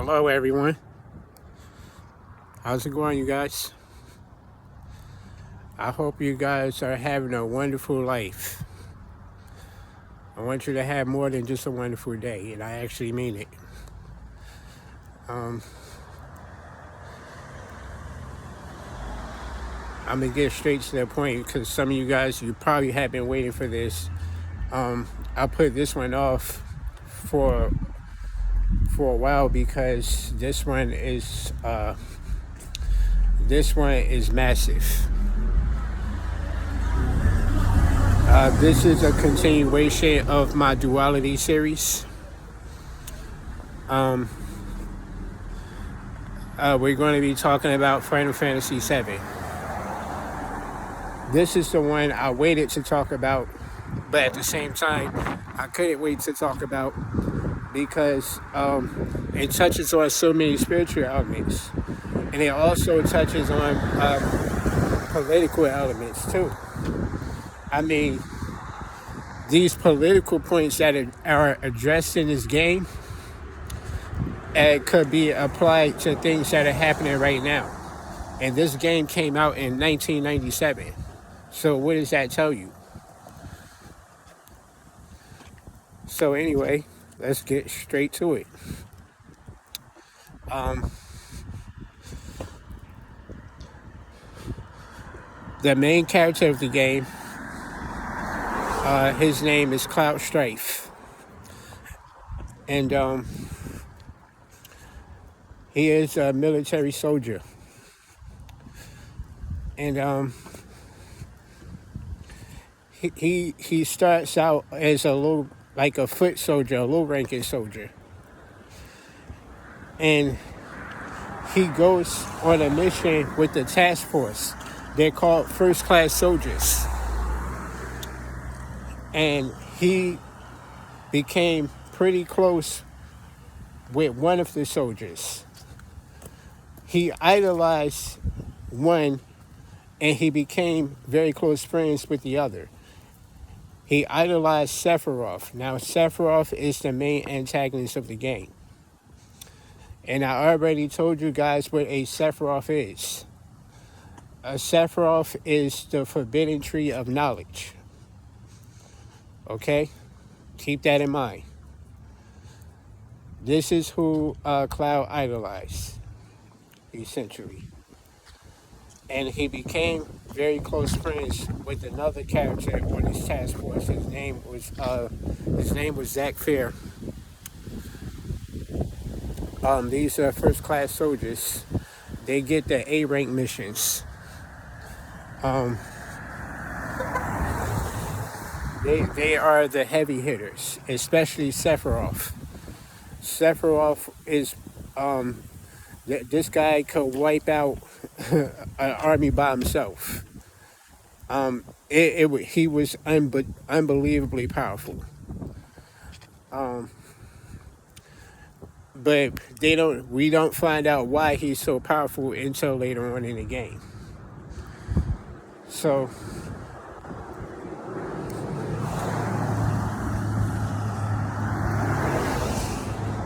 Hello, everyone. How's it going, you guys? I hope you guys are having a wonderful life. I want you to have more than just a wonderful day, and I actually mean it. I'm gonna get straight to the point because some of you guys, you probably have been waiting for this. I put this one off for a while because this one is massive. This is a continuation of my Duality series. We're going to be talking about Final Fantasy VII. This is the one I waited to talk about, but at the same time, I couldn't wait to talk about because it touches on so many spiritual elements, and it also touches on political elements too. I mean, these political points that are addressed in this game could be applied to things that are happening right now. And this game came out in 1997. So what does that tell you? So anyway, let's get straight to it. The main character of the game, his name is Cloud Strife. And he is a military soldier. And he starts out as a foot soldier, a low-ranking soldier. And he goes on a mission with the task force. They're called first-class soldiers. And he became pretty close with one of the soldiers. He idolized one, and he became very close friends with the other. He idolized Sephiroth. Now, Sephiroth is the main antagonist of the game. And I already told you guys what a Sephiroth is. A Sephiroth is the forbidden tree of knowledge. Okay? Keep that in mind. This is who Cloud idolized, essentially. And he became very close friends with another character on his task force. His name was Zack Fair. These are first-class soldiers. They get the A-rank missions. They are the heavy hitters, especially Sephiroth. Sephiroth is this guy could wipe out an army by himself. He was unbelievably powerful. But we don't find out why he's so powerful until later on in the game. So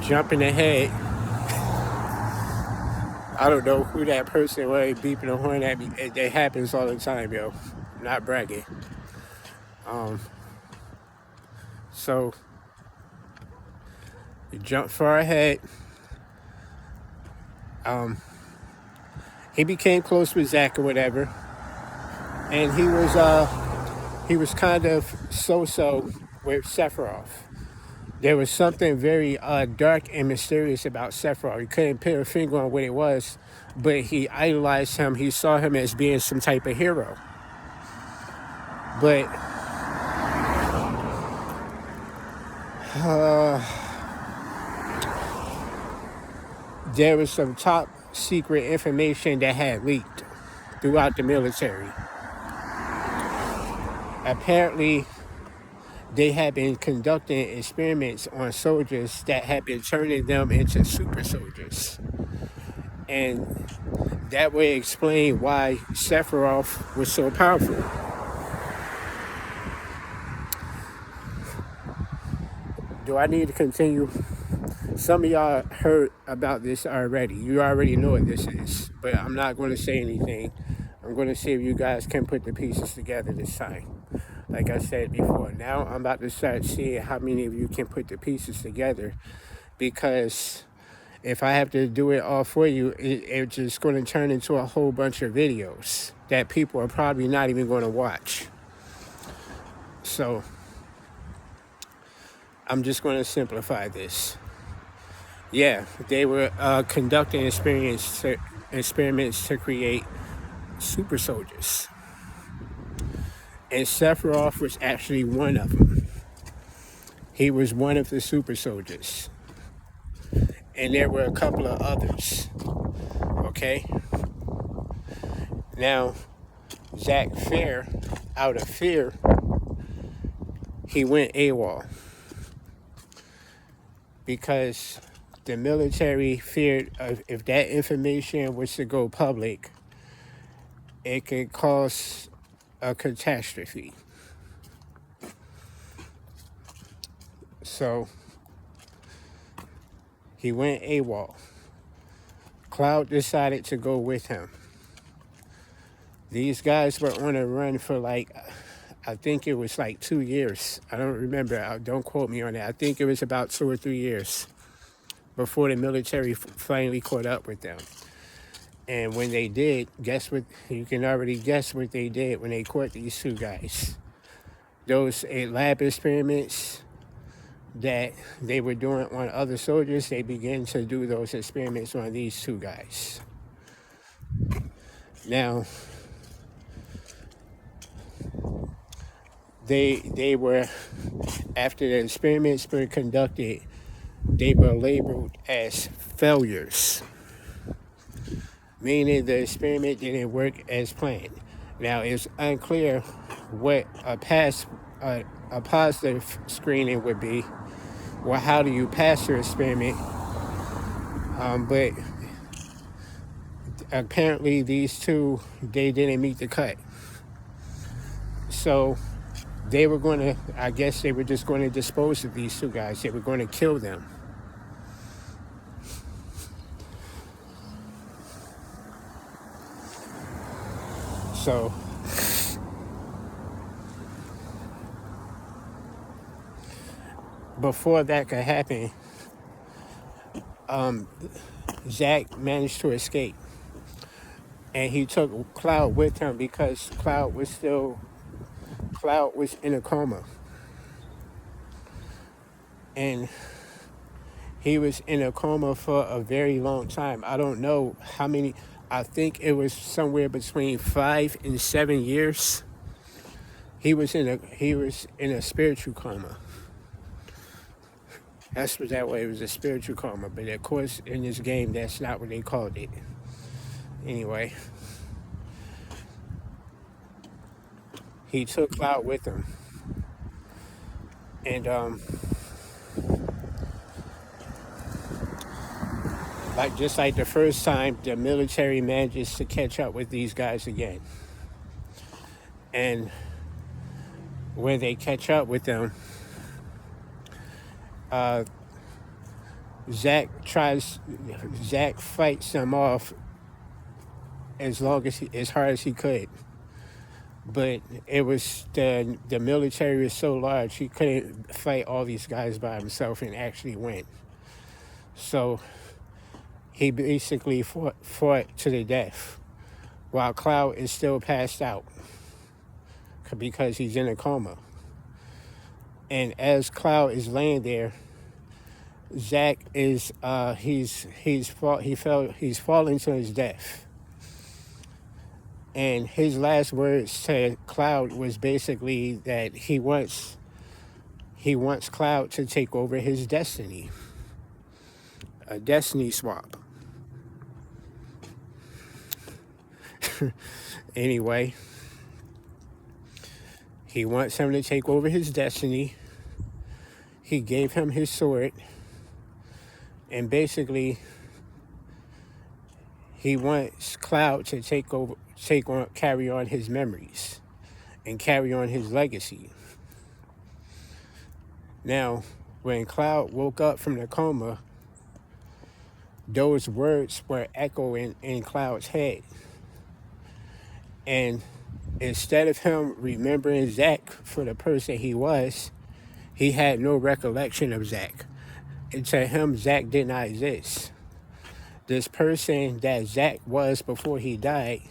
jumping ahead, I don't know who that person was beeping the horn at me. It happens all the time, yo. I'm not bragging. So jump far ahead. He became close with Zack or whatever, and he was kind of so-so with Sephiroth. There was something very dark and mysterious about Sephiroth. He couldn't put a finger on what it was, but he idolized him. He saw him as being some type of hero. But there was some top secret information that had leaked throughout the military. Apparently, they had been conducting experiments on soldiers that had been turning them into super soldiers. And that would explain why Sephiroth was so powerful. Do I need to continue? Some of y'all heard about this already. You already know what this is, but I'm not going to say anything. I'm going to see if you guys can put the pieces together this time. Like I said before, now I'm about to start seeing how many of you can put the pieces together, because if I have to do it all for you, it's just going to turn into a whole bunch of videos that people are probably not even going to watch. So I'm just going to simplify this. Yeah, they were conducting experiments to create super soldiers. And Sephiroth was actually one of them. He was one of the super soldiers. And there were a couple of others. Okay? Now, Zach Fair, out of fear, he went AWOL. Because the military feared if that information was to go public, it could cause a catastrophe. So he went AWOL. Cloud decided to go with him. These guys were on a run for I think it was 2 years. I don't remember. Don't quote me on that. I think it was about 2 or 3 years before the military finally caught up with them. And when they did, guess what? You can already guess what they did when they caught these two guys. Those lab experiments that they were doing on other soldiers, they began to do those experiments on these two guys. Now, they were, after the experiments were conducted, they were labeled as failures, meaning the experiment didn't work as planned. Now, it's unclear what a positive screening would be. Well, how do you pass your experiment? But apparently these two, they didn't meet the cut. So they were going to, I guess they were just going to dispose of these two guys. They were going to kill them. So before that could happen, Zach managed to escape. And he took Cloud with him because Cloud was in a coma. And he was in a coma for a very long time. I don't know how many, I think it was somewhere between 5 and 7 years. He was in a spiritual coma. That's what that way, it was a spiritual coma. But of course, in this game, that's not what they called it. Anyway, he took Cloud with him. And just like the first time, the military manages to catch up with these guys again. And when they catch up with them, Zach fights them off as hard as he could. But it was the military was so large, he couldn't fight all these guys by himself and actually win. So he basically fought to the death, while Cloud is still passed out because he's in a coma. And as Cloud is laying there, Zach is he's falling to his death. And his last words to Cloud was basically that he wants Cloud to take over his destiny. A destiny swap. Anyway, he wants him to take over his destiny. He gave him his sword. And basically, he wants Cloud to carry on his memories and carry on his legacy. Now, when Cloud woke up from the coma, those words were echoing in Cloud's head. And instead of him remembering Zach for the person he was, he had no recollection of Zach. And to him, Zach did not exist. This person that Zach was before he died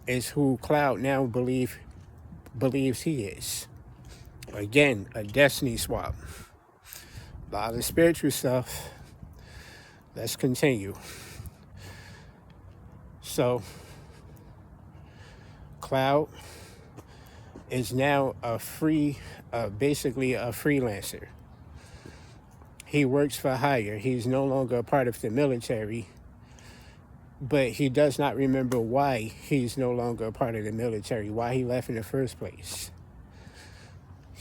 is who Cloud now believes he is. Again, a destiny swap. A lot of spiritual stuff. Let's continue. So, Cloud is now basically a freelancer. He works for hire. He's no longer a part of the military, but he does not remember why he's no longer a part of the military, why he left in the first place.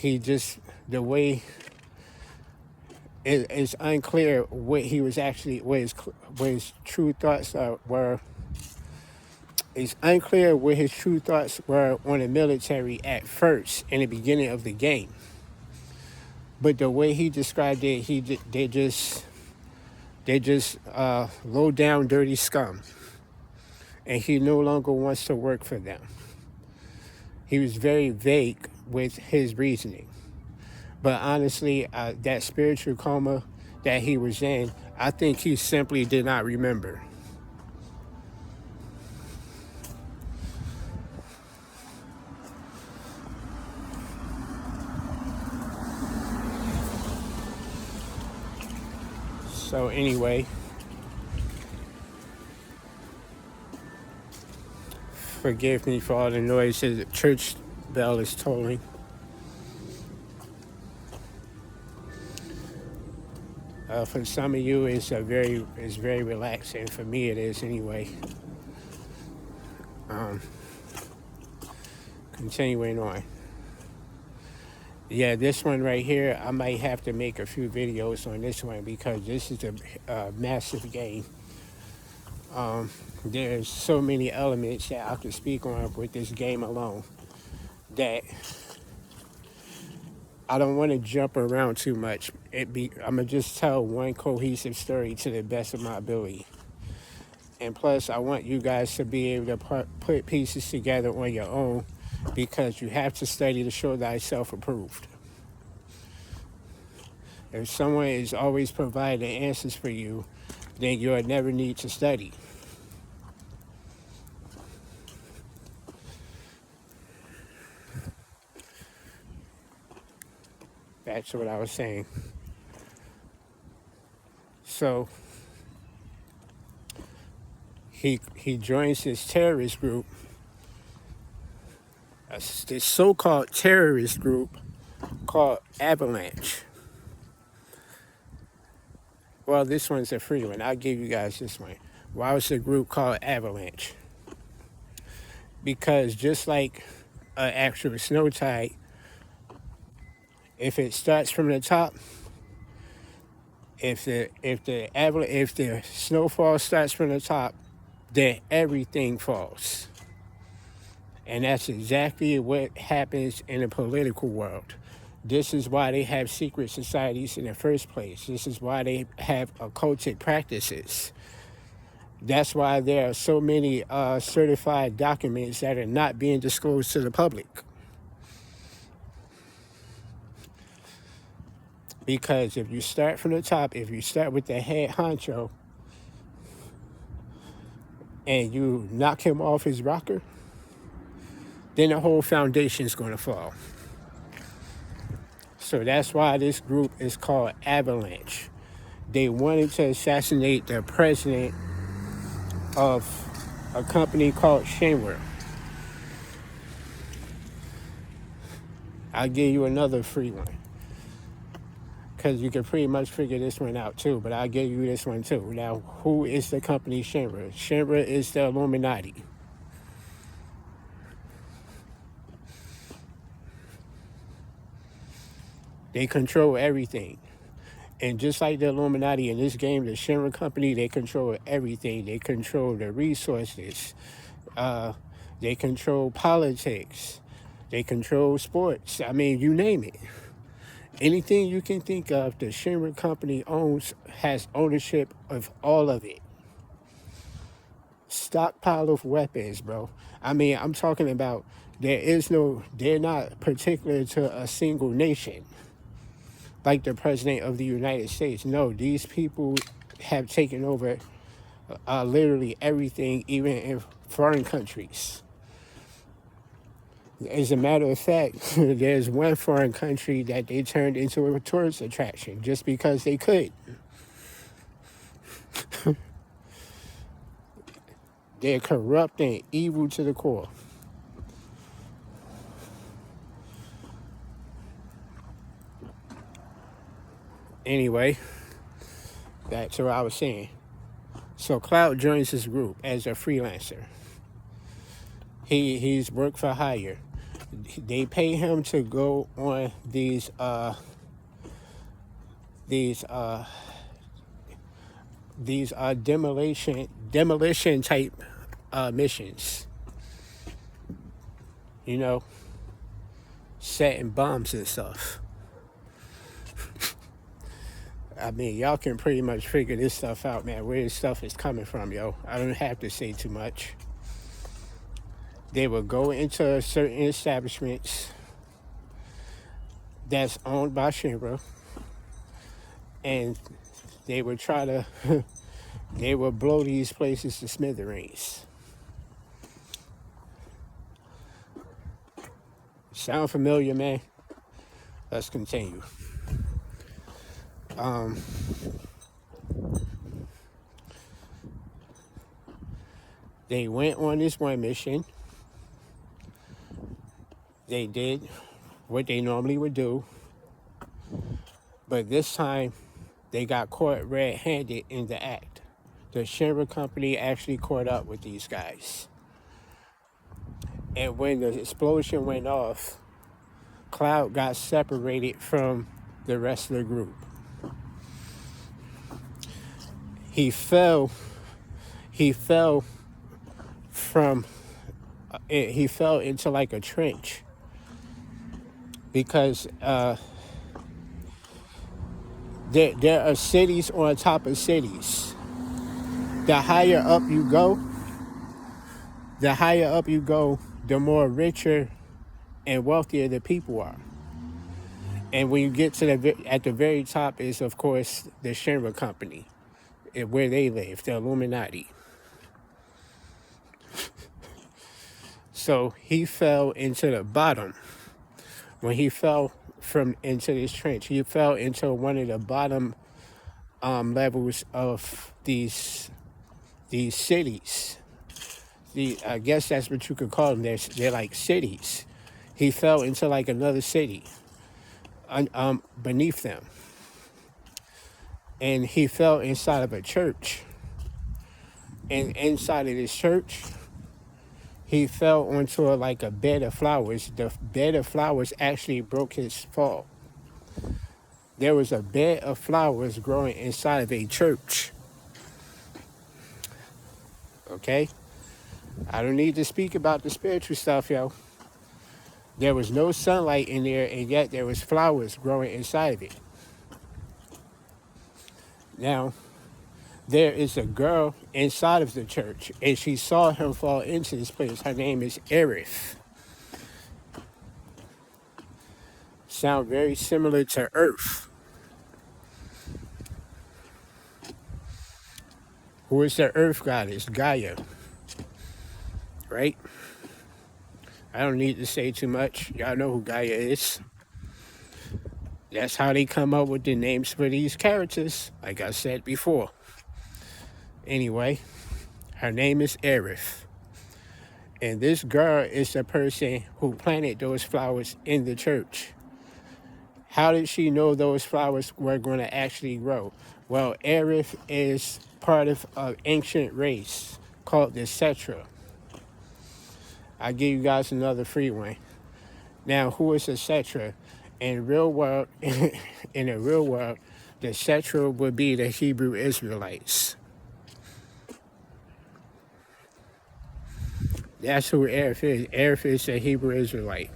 The way it's unclear what he was actually, what his true thoughts were. It's unclear what his true thoughts were on the military at first in the beginning of the game. But the way he described it, they're just low down, dirty scum, and he no longer wants to work for them. He was very vague with his reasoning. But honestly, that spiritual coma that he was in, I think he simply did not remember. So anyway, forgive me for all the noise. The church bell is tolling. For some of you, it's very relaxing. For me, it is anyway. Continuing on. Yeah, this one right here, I might have to make a few videos on this one because this is a massive game. There's so many elements that I could speak on with this game alone that I don't want to jump around too much. I'm going to just tell one cohesive story to the best of my ability. And plus, I want you guys to be able to put pieces together on your own because you have to study to show thyself approved. If someone is always providing answers for you, then you'll never need to study. That's what I was saying. So he joins this terrorist group, this so-called terrorist group called Avalanche. Well, this one's a free one. I'll give you guys this one. Why was the group called Avalanche? Because just like an actual snow tide, if it starts from the top, if the snowfall starts from the top, then everything falls. And that's exactly what happens in the political world. This is why they have secret societies in the first place. This is why they have occultic practices. That's why there are so many certified documents that are not being disclosed to the public. Because if you start from the top, if you start with the head honcho and you knock him off his rocker, then the whole foundation is going to fall. So that's why this group is called Avalanche. They wanted to assassinate the president of a company called Shenware. I'll give you another free one, because you can pretty much figure this one out too, but I'll give you this one too. Now, who is the company Shenware? Shenware is the Illuminati. They control everything. And just like the Illuminati in this game, the Shenware company, they control everything. They control the resources. They control politics. They control sports. I mean, you name it. Anything you can think of, the Shinra company has ownership of all of it. Stockpile of weapons, bro. I mean, I'm talking about they're not particular to a single nation, like the President of the United States. No, these people have taken over literally everything, even in foreign countries. As a matter of fact, there's one foreign country that they turned into a tourist attraction just because they could. They're corrupt and evil to the core. Anyway, back to what I was saying. So Cloud joins this group as a freelancer. He's work for hire. They pay him to go on these demolition type missions. You know, setting bombs and stuff. I mean, y'all can pretty much figure this stuff out, man, where this stuff is coming from, yo. I don't have to say too much. They will go into certain establishments that's owned by Shinra, and they would try to, they would blow these places to smithereens. Sound familiar, man? Let's continue. They went on this one mission. They did what they normally would do, but this time they got caught red-handed in the act. The Shinra company actually caught up with these guys. And when the explosion went off, Cloud got separated from the rest of the group. He fell into like a trench because there are cities on top of cities. The higher up you go, the more richer and wealthier the people are. And when you get to at the very top is, of course, the Shinra company, where they live, the Illuminati. So he fell into the bottom. When he fell into this trench, he fell into one of the bottom levels of these cities. I guess that's what you could call them. They're like cities. He fell into like another city beneath them. And he fell inside of a church. And inside of this church, he fell onto like a bed of flowers. The bed of flowers actually broke his fall. There was a bed of flowers growing inside of a church. Okay? I don't need to speak about the spiritual stuff, yo. There was no sunlight in there, and yet there was flowers growing inside of it. Now, there is a girl inside of the church, and she saw him fall into this place. Her name is Aerith. Sound very similar to Earth. Who is the Earth goddess? Gaia. Right? I don't need to say too much. Y'all know who Gaia is. That's how they come up with the names for these characters, like I said before. Anyway, her name is Aerith. And this girl is the person who planted those flowers in the church. How did she know those flowers were going to actually grow? Well, Aerith is part of an ancient race called the Cetra. I'll give you guys another free one. Now, who is the Cetra? In the real world, the Cetra would be the Hebrew Israelites. That's who Aerith is. Aerith is a Hebrew Israelite.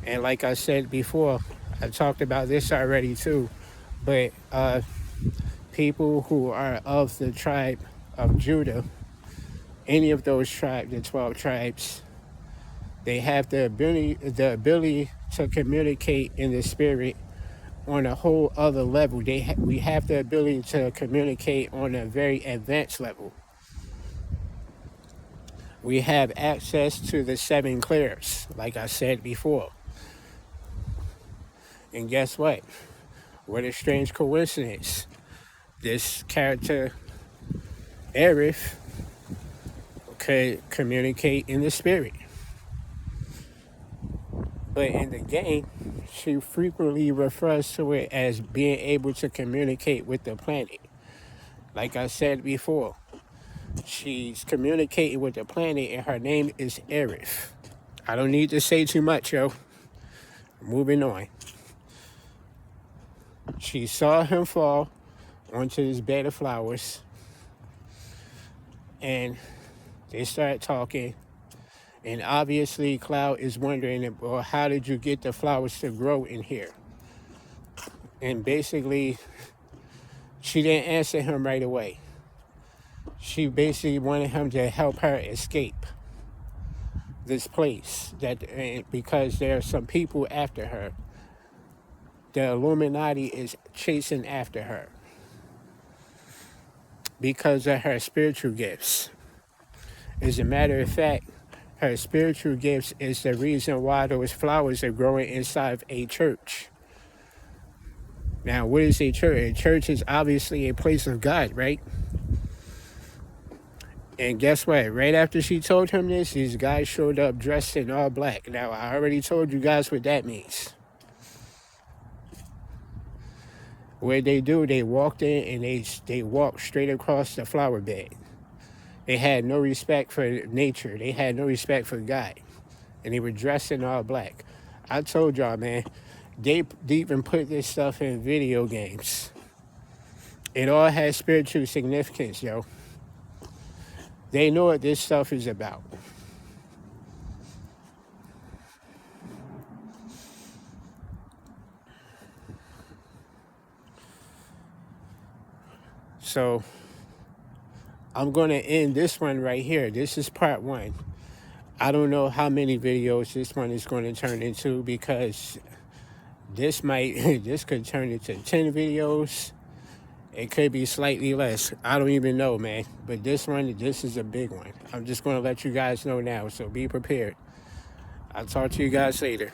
And like I said before, I talked about this already too, but people who are of the tribe of Judah, any of those tribes, the 12 tribes, they have the ability to communicate in the spirit on a whole other level. We have the ability to communicate on a very advanced level. We have access to the 7 clears, like I said before. And guess what? What a strange coincidence. This character, Aerith, could communicate in the spirit. But in the game, she frequently refers to it as being able to communicate with the planet. Like I said before, she's communicating with the planet and her name is Aerith. I don't need to say too much, yo. Moving on. She saw him fall onto this bed of flowers, and they started talking. And obviously, Cloud is wondering, well, how did you get the flowers to grow in here? And basically, she didn't answer him right away. She basically wanted him to help her escape this place, because there are some people after her. The Illuminati is chasing after her because of her spiritual gifts. As a matter of fact, her spiritual gifts is the reason why those flowers are growing inside of a church. Now, what is a church? A church is obviously a place of God, right? And guess what? Right after she told him this, these guys showed up dressed in all black. Now, I already told you guys what that means. What they do, they walked in and they walked straight across the flower bed. They had no respect for nature. They had no respect for God. And they were dressed in all black. I told y'all, man, they even put this stuff in video games. It all has spiritual significance, yo. They know what this stuff is about. So I'm going to end this one right here. This is part 1. I don't know how many videos this one is going to turn into, because this could turn into 10 videos. It could be slightly less. I don't even know, man. But this is a big one. I'm just going to let you guys know now, so be prepared. I'll talk to you guys later.